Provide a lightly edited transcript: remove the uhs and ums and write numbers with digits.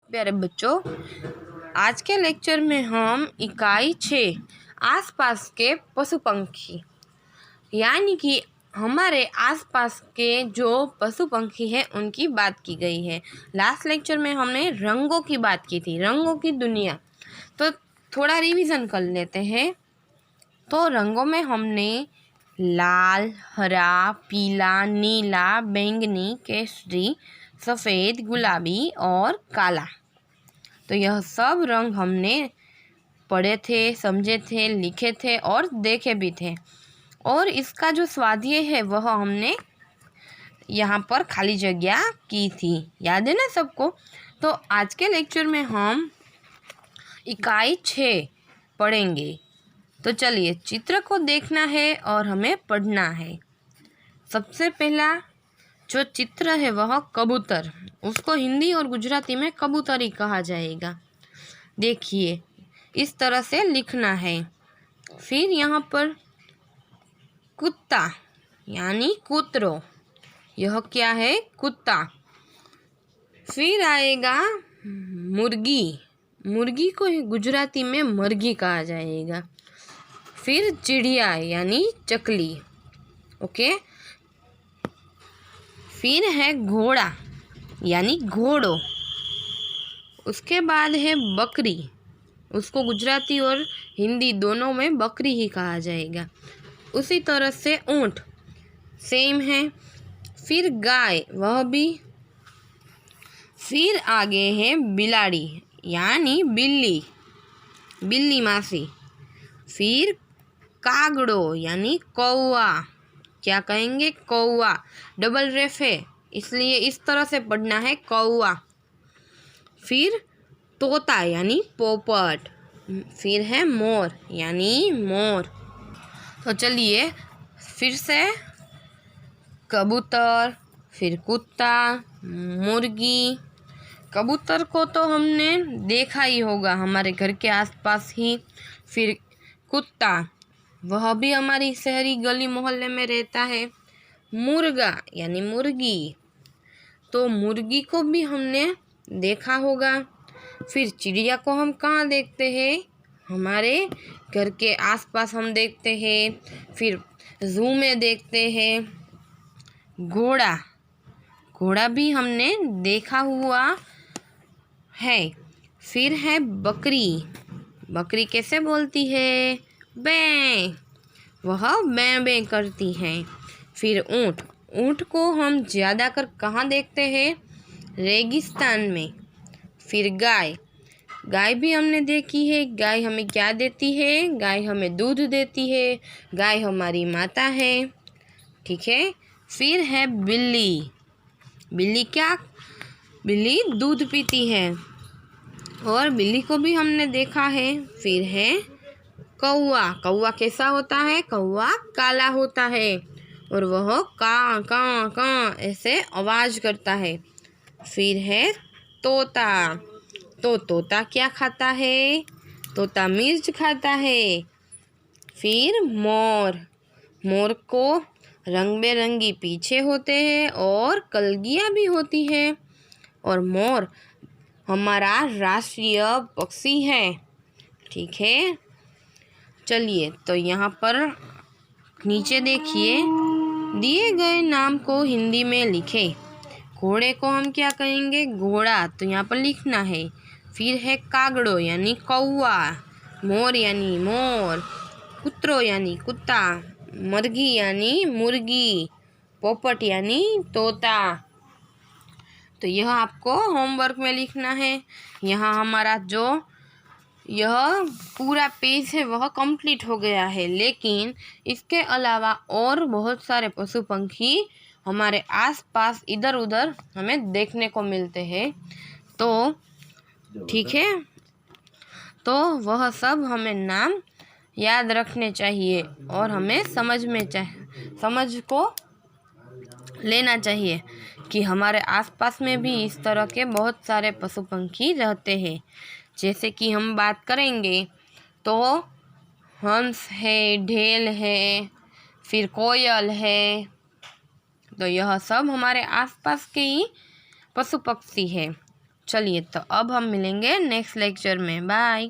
प्यारे बच्चों, आज के लेक्चर में हम इकाई 6 आसपास के पशु पंछी यानी कि हमारे आसपास के जो पशु पंछी हैं उनकी बात की गई है। लास्ट लेक्चर में हमने रंगों की बात की थी, रंगों की दुनिया। तो थोड़ा रिवीजन कर लेते हैं। तो रंगों में हमने लाल, हरा, पीला, नीला, बैंगनी, केसरी, सफ़ेद, गुलाबी और काला, तो यह सब रंग हमने पढ़े थे, समझे थे, लिखे थे और देखे भी थे। और इसका जो स्वाध्याय है वह हमने यहाँ पर खाली जगह की थी, याद है ना सबको। तो आज के लेक्चर में हम इकाई 6 पढ़ेंगे। तो चलिए, चित्र को देखना है और हमें पढ़ना है। सबसे पहला जो चित्र है वह कबूतर, उसको हिंदी और गुजराती में कबूतरी कहा जाएगा। देखिए, इस तरह से लिखना है। फिर यहाँ पर कुत्ता यानी कुतरो, यह क्या है? कुत्ता। फिर आएगा मुर्गी, मुर्गी को गुजराती में मरगी कहा जाएगा। फिर चिड़िया यानी चकली, ओके। फिर है घोड़ा यानी घोड़ो। उसके बाद है बकरी, उसको गुजराती और हिंदी दोनों में बकरी ही कहा जाएगा। उसी तरह से ऊँट सेम है। फिर गाय, वह भी। फिर आगे है बिलाड़ी यानी बिल्ली, बिल्ली मासी। फिर कागड़ो यानी कौवा, क्या कहेंगे? कौवा। डबल रेफ है इसलिए इस तरह से पढ़ना है, कौवा। फिर तोता यानी पोपट। फिर है मोर यानी मोर। तो चलिए फिर से कबूतर, फिर कुत्ता, मुर्गी। कबूतर को तो हमने देखा ही होगा हमारे घर के आसपास ही। फिर कुत्ता, वह भी हमारी शहरी गली मोहल्ले में रहता है। मुर्गा यानी मुर्गी, तो मुर्गी को भी हमने देखा होगा। फिर चिड़िया को हम कहाँ देखते हैं? हमारे घर के आसपास हम देखते हैं। फिर जू में देखते हैं। घोड़ा, घोड़ा भी हमने देखा हुआ है। फिर है बकरी, बकरी कैसे बोलती है? बै, वह बै बै करती है। फिर ऊँट, ऊँट को हम ज़्यादातर कहाँ देखते हैं? रेगिस्तान में। फिर गाय, गाय भी हमने देखी है। गाय हमें क्या देती है? गाय हमें दूध देती है। गाय हमारी माता है, ठीक है। फिर है बिल्ली, बिल्ली क्या? बिल्ली दूध पीती है और बिल्ली को भी हमने देखा है। फिर है कौवा, कौवा कैसा होता है? कौवा काला होता है और वह kaa kaa kaa ऐसे आवाज़ करता है। फिर है तोता, तो तोता क्या खाता है? तोता मिर्च खाता है। फिर मोर, मोर को रंग बेरंगी पीछे होते हैं और कलगियाँ भी होती है। और मोर हमारा राष्ट्रीय पक्षी है, ठीक है। चलिए, तो यहाँ पर नीचे देखिए, दिए गए नाम को हिंदी में लिखें। घोड़े को हम क्या कहेंगे? घोड़ा, तो यहाँ पर लिखना है। फिर है कागड़ो यानी कौवा, मोर यानी मोर, कुतरो यानी कुत्ता, मरगी यानी मुर्गी, पोपट यानी तोता। तो यह आपको होमवर्क में लिखना है। यहाँ हमारा जो यह पूरा पेज है वह कंप्लीट हो गया है, लेकिन इसके अलावा और बहुत सारे पशु पंछी हमारे आसपास इधर उधर हमें देखने को मिलते हैं। तो ठीक है, तो वह सब हमें नाम याद रखने चाहिए और हमें समझ को लेना चाहिए कि हमारे आसपास में भी इस तरह के बहुत सारे पशु पंछी रहते हैं। जैसे कि हम बात करेंगे तो हंस है, ढेल है, फिर कोयल है। तो यह सब हमारे आसपास के ही पशु पक्षी है। चलिए तो अब हम मिलेंगे नेक्स्ट लेक्चर में। बाय।